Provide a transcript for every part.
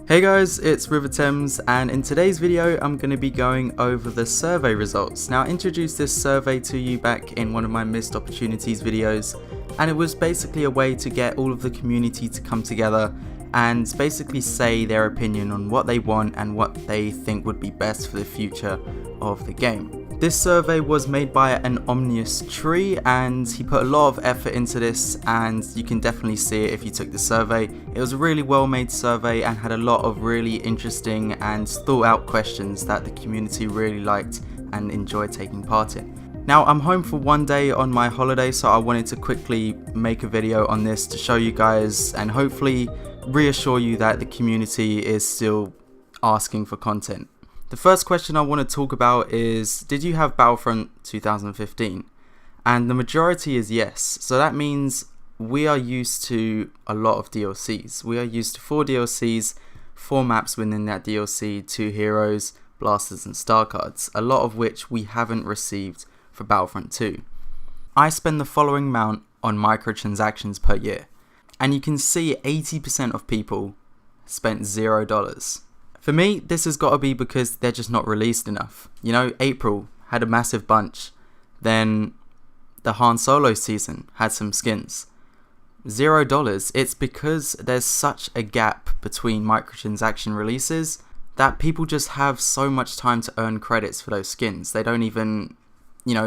Hey guys, it's Riva, and in today's video I'm going to be going over the survey results. Now I introduced this survey to you back in one of my missed opportunities videos, and it was basically a way to get all of the community to come together and basically say their opinion on what they want and what they think would be best for the future of the game. This survey was made by an Omnius Tree, and he put a lot of effort into this, and you can definitely see it if you took the survey. It was a really well made survey and had a lot of really interesting and thought out questions that the community really liked and enjoyed taking part in. Now I'm home for one day on my holiday, so I wanted to quickly make a video on this to show you guys and hopefully reassure you that the community is still asking for content. The first question I want to talk about is, did you have Battlefront 2015? And the majority is yes. So that means we are used to a lot of DLCs. We are used to 4 DLCs, 4 maps within that DLC, 2 heroes, blasters and star cards, a lot of which we haven't received for Battlefront 2. I spend the following amount on microtransactions per year, and you can see 80% of people spent $0. For me, this has got to be because they're just not released enough. You know, April had a massive bunch. Then the Han Solo season had some skins. $0. It's because there's such a gap between microtransaction releases that people just have so much time to earn credits for those skins. They don't even,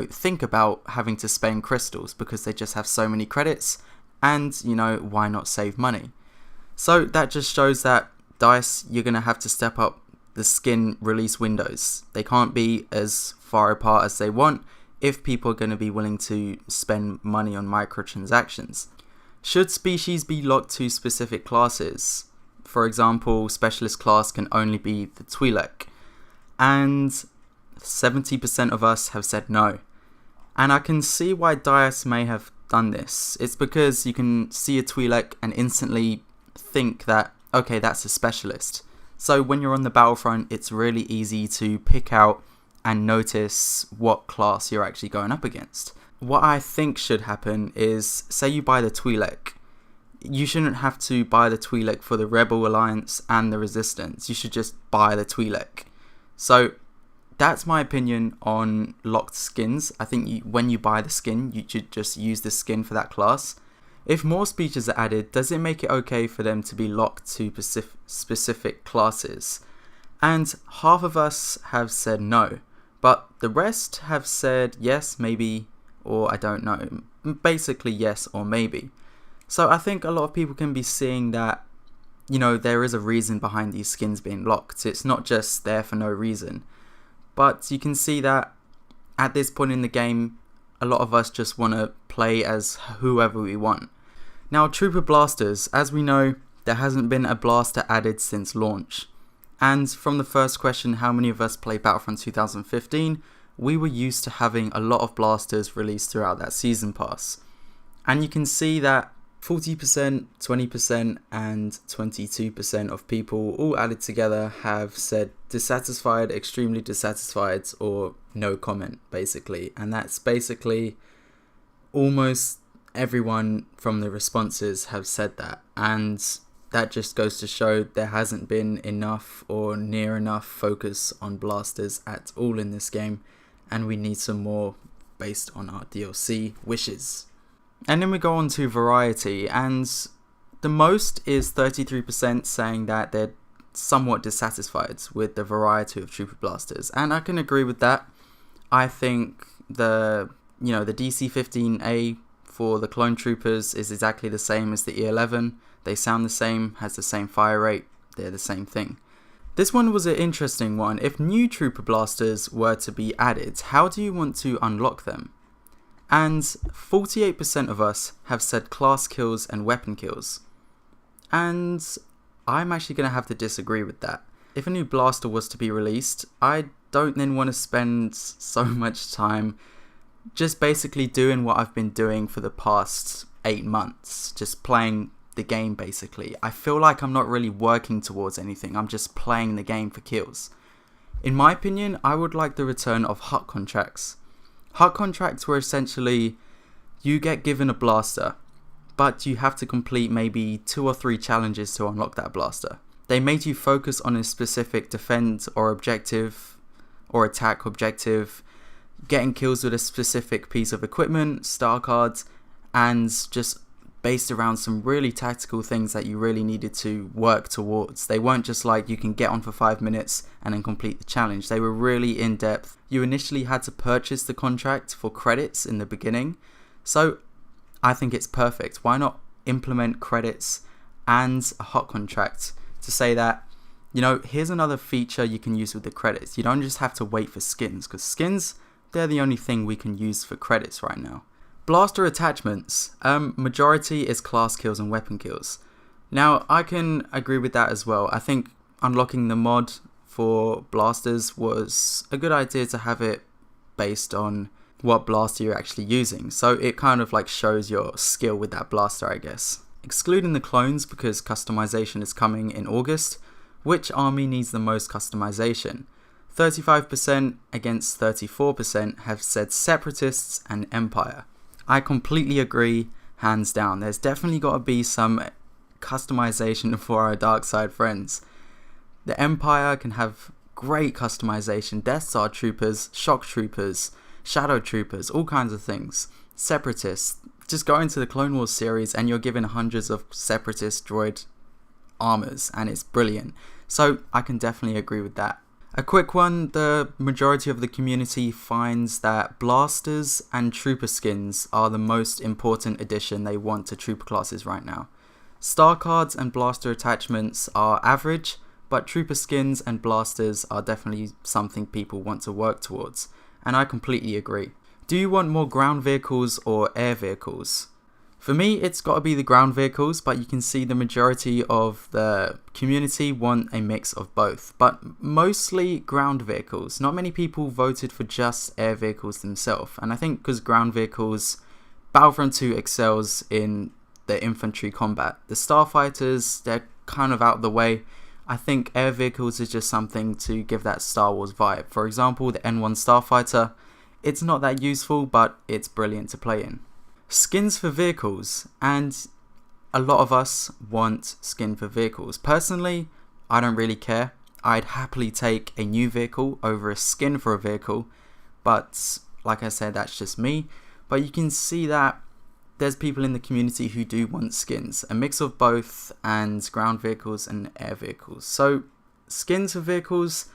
think about having to spend crystals because they just have so many credits. And, why not save money? So that just shows that DICE, you're going to have to step up the skin release windows. They can't be as far apart as they want if people are going to be willing to spend money on microtransactions. Should species be locked to specific classes? For example, specialist class can only be the Twi'lek, and 70% of us have said no. And I can see why DICE may have done this. It's because you can see a Twi'lek and instantly think that, okay, that's a specialist. So when you're on the Battlefront, it's really easy to pick out and notice what class you're actually going up against. What I think should happen is, say you buy the Twi'lek, you shouldn't have to buy the Twi'lek for the Rebel Alliance and the Resistance. You should just buy the Twi'lek. So that's my opinion on locked skins. I think when you buy the skin, you should just use the skin for that class. If more speeches are added, does it make it okay for them to be locked to specific classes? And half of us have said no, but the rest have said yes, maybe, or I don't know. Basically yes or maybe. So I think a lot of people can be seeing that, there is a reason behind these skins being locked. It's not just there for no reason. But you can see that at this point in the game, a lot of us just want to play as whoever we want. Now, Trooper Blasters, as we know, there hasn't been a blaster added since launch. And from the first question, how many of us played Battlefront 2015, we were used to having a lot of blasters released throughout that season pass. And you can see that 40%, 20% and 22% of people all added together have said dissatisfied, extremely dissatisfied, or no comment, basically. And that's basically almost everyone from the responses have said that, and that just goes to show there hasn't been enough or near enough focus on blasters at all in this game, and we need some more based on our DLC wishes. And then we go on to variety, and the most is 33% saying that they're somewhat dissatisfied with the variety of Trooper Blasters, and I can agree with that. I think the DC-15A for the clone troopers is exactly the same as the E11. They sound the same, has the same fire rate, they're the same thing. This one was an interesting one. If new Trooper Blasters were to be added, how do you want to unlock them? And 48% of us have said class kills and weapon kills. And I'm actually going to have to disagree with that. If a new blaster was to be released, I don't then want to spend so much time just basically doing what I've been doing for the past 8 months, just playing the game basically. I feel like I'm not really working towards anything, I'm just playing the game for kills. In my opinion, I would like the return of HUT contracts. HUT contracts were essentially, you get given a blaster, but you have to complete maybe 2 or 3 challenges to unlock that blaster. they made you focus on a specific defend or objective or attack objective, getting kills with a specific piece of equipment, star cards, and just based around some really tactical things that you really needed to work towards. They weren't just like you can get on for 5 minutes and then complete the challenge. They were really in depth. You initially had to purchase the contract for credits in the beginning. So I think it's perfect. Why not implement credits and a hot contract to say that, you know, here's another feature you can use with the credits. You don't just have to wait for skins, because skins, they're the only thing we can use for credits right now. Blaster attachments. Majority is class kills and weapon kills. Now, I can agree with that as well. I think unlocking the mod for blasters was a good idea to have it based on what blaster you're actually using. So it kind of like shows your skill with that blaster, I guess. Excluding the clones because customization is coming in August. Which army needs the most customization? 35% against 34% have said Separatists and Empire. I completely agree, hands down. There's definitely got to be some customization for our dark side friends. The Empire can have great customization. Death Star troopers, shock troopers, shadow troopers, all kinds of things. Separatists, just go into the Clone Wars series and you're given hundreds of Separatist droid armors and it's brilliant. So I can definitely agree with that. A quick one, the majority of the community finds that blasters and trooper skins are the most important addition they want to trooper classes right now. Star cards and blaster attachments are average, but trooper skins and blasters are definitely something people want to work towards, and I completely agree. Do you want more ground vehicles or air vehicles? For me, it's got to be the ground vehicles, but you can see the majority of the community want a mix of both, but mostly ground vehicles. Not many people voted for just air vehicles themselves, and I think because ground vehicles, Battlefront 2 excels in the infantry combat. The starfighters, they're kind of out of the way. I think air vehicles is just something to give that Star Wars vibe. For example, the N1 Starfighter, it's not that useful, but it's brilliant to play in. Skins for vehicles, and a lot of us want skin for vehicles. Personally, I don't really care. I'd happily take a new vehicle over a skin for a vehicle, but like I said, that's just me. But you can see that there's people in the community who do want skins, a mix of both, and ground vehicles and air vehicles. So skins for vehicles,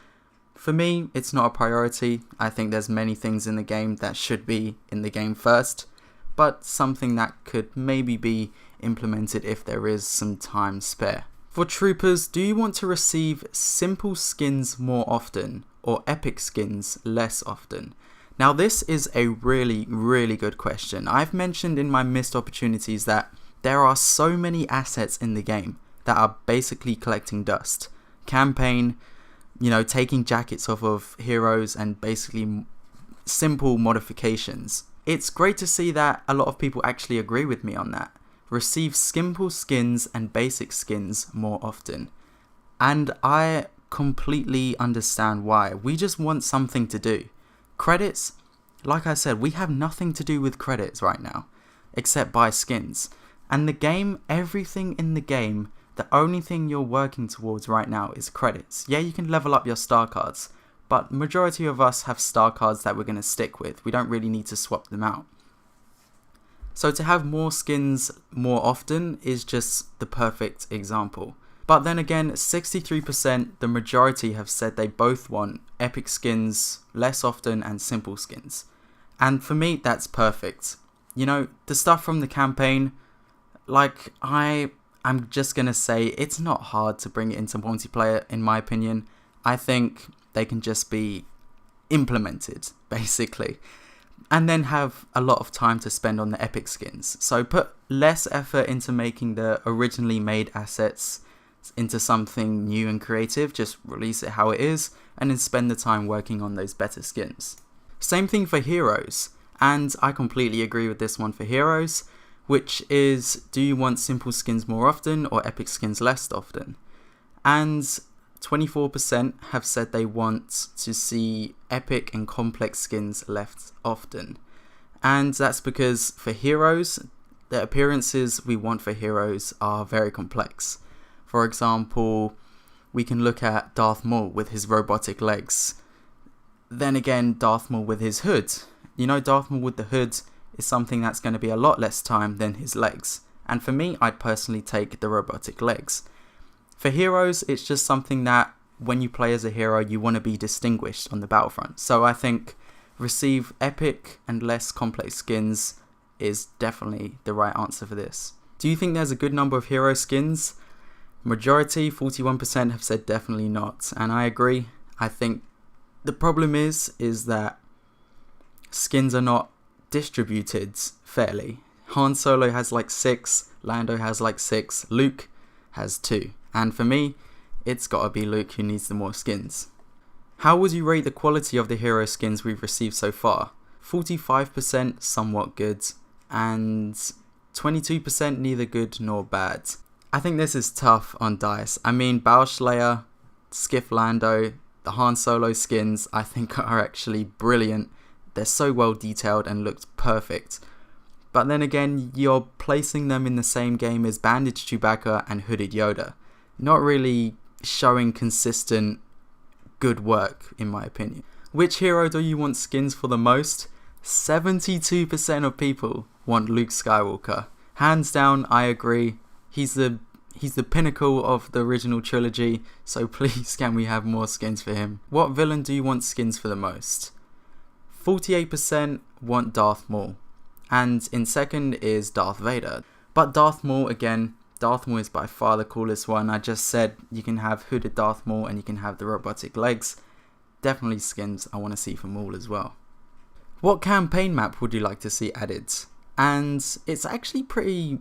for me, it's not a priority. I think there's many things in the game that should be in the game first, but something that could maybe be implemented if there is some time spare. For troopers, do you want to receive simple skins more often or epic skins less often? Now this is a really good question. I've mentioned in my missed opportunities that there are so many assets in the game that are basically collecting dust. Campaign, you know, taking jackets off of heroes and basically simple modifications. It's great to see that a lot of people actually agree with me on that. Receive simple skins and basic skins more often. And I completely understand why. We just want something to do. Credits, like I said, we have nothing to do with credits right now, except buy skins. And the game, everything in the game, the only thing you're working towards right now is credits. Yeah, you can level up your star cards, but majority of us have star cards that we're going to stick with. We don't really need to swap them out. So to have more skins more often is just the perfect example. But then again, 63%, the majority have said they both want epic skins less often and simple skins. And for me, that's perfect. You know, the stuff from the campaign, like I'm just going to say it's not hard to bring it into multiplayer in my opinion. I think they can just be implemented, basically. And then have a lot of time to spend on the epic skins. So put less effort into making the originally made assets into something new and creative. Just release it how it is and then spend the time working on those better skins. Same thing for heroes. And I completely agree with this one for heroes, which is, do you want simple skins more often or epic skins less often? And 24% have said they want to see epic and complex skins less often. And that's because for heroes, the appearances we want for heroes are very complex. For example, we can look at Darth Maul with his robotic legs. Then again, Darth Maul with his hood. You know, Darth Maul with the hood is something that's going to be a lot less time than his legs. And for me, I'd personally take the robotic legs. For heroes, it's just something that when you play as a hero, you want to be distinguished on the Battlefront. So I think receive epic and less complex skins is definitely the right answer for this. Do you think there's a good number of hero skins? Majority, 41%, have said definitely not. And I agree. I think the problem is that skins are not distributed fairly. Han Solo has like 6, Lando has like 6, Luke has 2. And for me, it's gotta be Luke who needs the more skins. How would you rate the quality of the hero skins we've received so far? 45% somewhat good, and 22% neither good nor bad. I think this is tough on DICE. I mean, Battleslayer, Skiff Lando, the Han Solo skins I think are actually brilliant. They're so well detailed and looked perfect. But then again, you're placing them in the same game as Bandaged Chewbacca and Hooded Yoda. Not really showing consistent good work, in my opinion. Which hero do you want skins for the most? 72% of people want Luke Skywalker. Hands down, I agree. He's the pinnacle of the original trilogy, so please can we have more skins for him. What villain do you want skins for the most? 48% want Darth Maul, and in second is Darth Vader. But Darth Maul, again, Darth Maul is by far the coolest one. I just said you can have hooded Darth Maul and you can have the robotic legs. Definitely skins I want to see for Maul as well. What campaign map would you like to see added? And it's actually pretty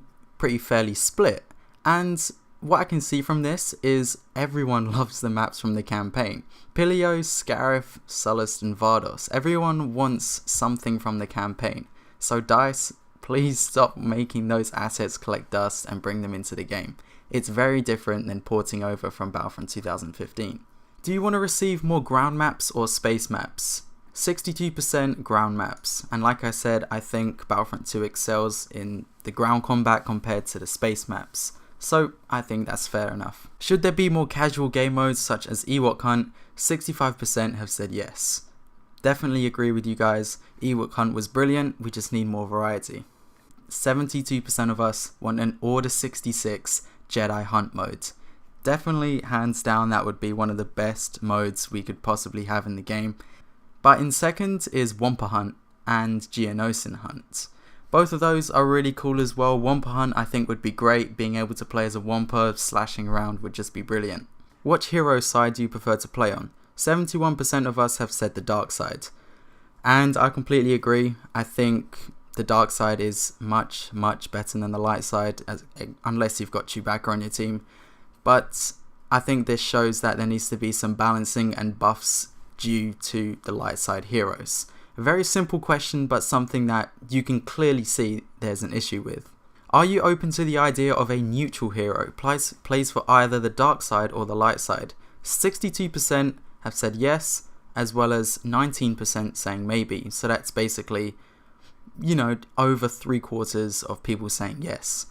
fairly split. And what I can see from this is everyone loves the maps from the campaign. Pilio, Scarif, Sullust and Vardos. Everyone wants something from the campaign. So DICE, please stop making those assets collect dust and bring them into the game. It's very different than porting over from Battlefront 2015. Do you want to receive more ground maps or space maps? 62% ground maps, and like I said, I think Battlefront 2 excels in the ground combat compared to the space maps. So I think that's fair enough. Should there be more casual game modes such as Ewok Hunt? 65% have said yes. Definitely agree with you guys. Ewok Hunt was brilliant, we just need more variety. 72% of us want an Order 66 Jedi Hunt mode. Definitely, hands down, that would be one of the best modes we could possibly have in the game. But in second is Wampa Hunt and Geonosis Hunt. Both of those are really cool as well. Wampa Hunt I think would be great. Being able to play as a Wampa slashing around would just be brilliant. Which hero side do you prefer to play on? 71% of us have said the dark side. And I completely agree. I think the dark side is much better than the light side, unless you've got Chewbacca on your team. But I think this shows that there needs to be some balancing and buffs due to the light side heroes. A very simple question, but something that you can clearly see there's an issue with. Are you open to the idea of a neutral hero, plays for either the dark side or the light side? 62% have said yes, as well as 19% saying maybe. So that's basically, you know, over 3/4 of people saying yes.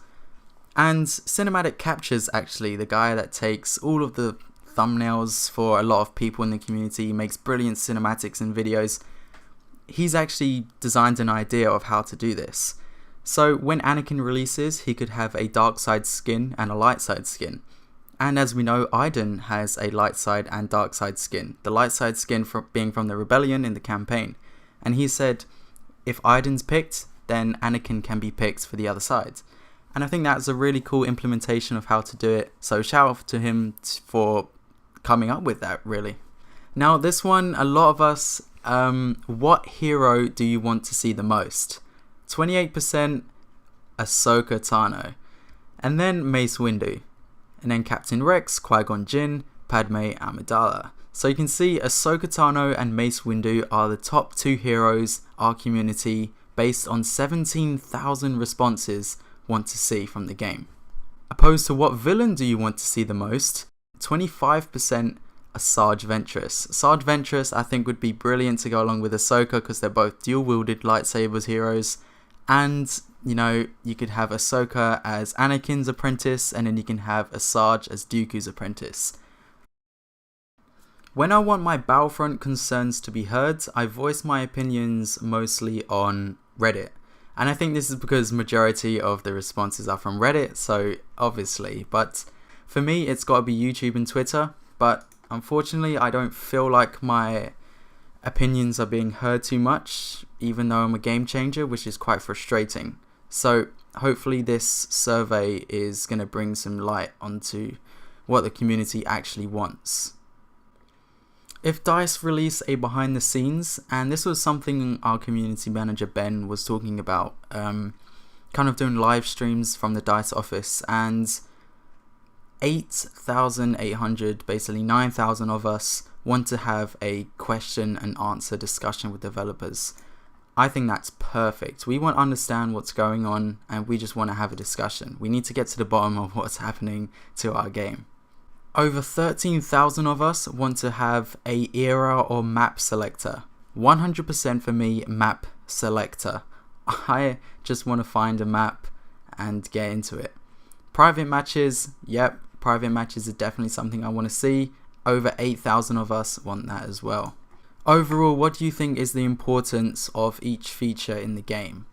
And Cinematic Capture's actually the guy that takes all of the thumbnails for a lot of people in the community, makes brilliant cinematics and videos. He's actually designed an idea of how to do this. So when Anakin releases, he could have a dark side skin and a light side skin. And as we know, Iden has a light side and dark side skin. The light side skin being from the Rebellion in the campaign. And he said, if Iden's picked, then Anakin can be picked for the other side. And I think that's a really cool implementation of how to do it. So shout out to him for coming up with that, really. Now this one, a lot of us, what hero do you want to see the most? 28% Ahsoka Tano, and then Mace Windu, and then Captain Rex, Qui-Gon Jinn, Padme Amidala. So you can see Ahsoka Tano and Mace Windu are the top 2 heroes our community, based on 17,000 responses, want to see from the game. Opposed to what villain do you want to see the most? 25% Asajj Ventress. Asajj Ventress I think would be brilliant to go along with Ahsoka because they're both dual-wielded lightsabers heroes. And, you know, you could have Ahsoka as Anakin's apprentice, and then you can have Asajj as Dooku's apprentice. When I want my Battlefront concerns to be heard, I voice my opinions mostly on Reddit. And I think this is because majority of the responses are from Reddit, so obviously. But for me, it's got to be YouTube and Twitter. But unfortunately, I don't feel like my opinions are being heard too much, even though I'm a game changer, which is quite frustrating. So hopefully this survey is going to bring some light onto what the community actually wants. If DICE release a behind the scenes, and this was something our community manager Ben was talking about, kind of doing live streams from the DICE office, and 8,800, basically 9,000 of us want to have a question and answer discussion with developers. I think that's perfect. We want to understand what's going on, and we just want to have a discussion. We need to get to the bottom of what's happening to our game. Over 13,000 of us want to have a era or map selector. 100% for me, map selector. I just want to find a map and get into it. Private matches, yep, private matches are definitely something I want to see. Over 8,000 of us want that as well. Overall, what do you think is the importance of each feature in the game?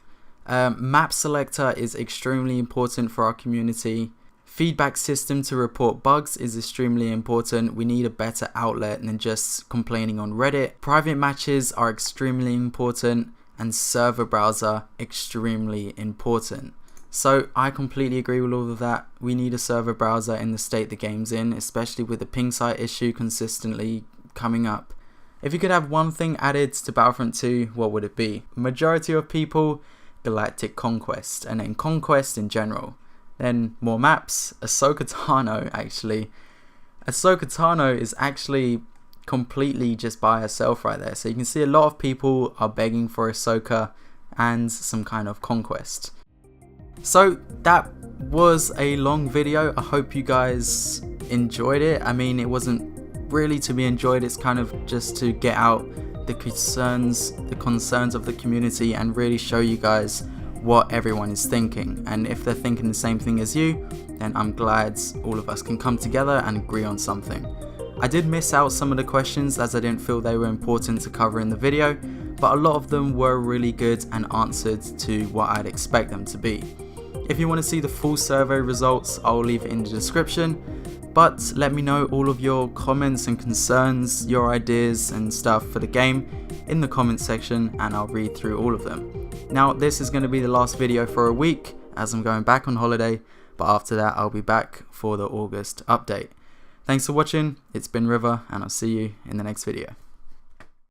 Map selector is extremely important for our community. Feedback system to report bugs is extremely important. We need a better outlet than just complaining on Reddit. Private matches are extremely important, and server browser extremely important. So I completely agree with all of that. We need a server browser in the state the game's in, especially with the ping site issue consistently coming up. If you could have one thing added to Battlefront 2, what would it be? Majority of people, Galactic Conquest, and then Conquest in general. Then more maps. Ahsoka Tano, actually. Ahsoka Tano is actually completely just by herself right there. So you can see a lot of people are begging for Ahsoka and some kind of conquest. So that was a long video. I hope you guys enjoyed it. I mean, it wasn't really to be enjoyed. It's kind of just to get out the concerns of the community and really show you guys what everyone is thinking, and if they're thinking the same thing as you, then I'm glad all of us can come together and agree on something. I did miss out some of the questions as I didn't feel they were important to cover in the video, but a lot of them were really good and answered to what I'd expect them to be. If you want to see the full survey results, I'll leave it in the description, but let me know all of your comments and concerns, your ideas and stuff for the game in the comment section, and I'll read through all of them. Now, this is going to be the last video for a week as I'm going back on holiday, but after that I'll be back for the August update. Thanks for watching, it's been Riva, and I'll see you in the next video.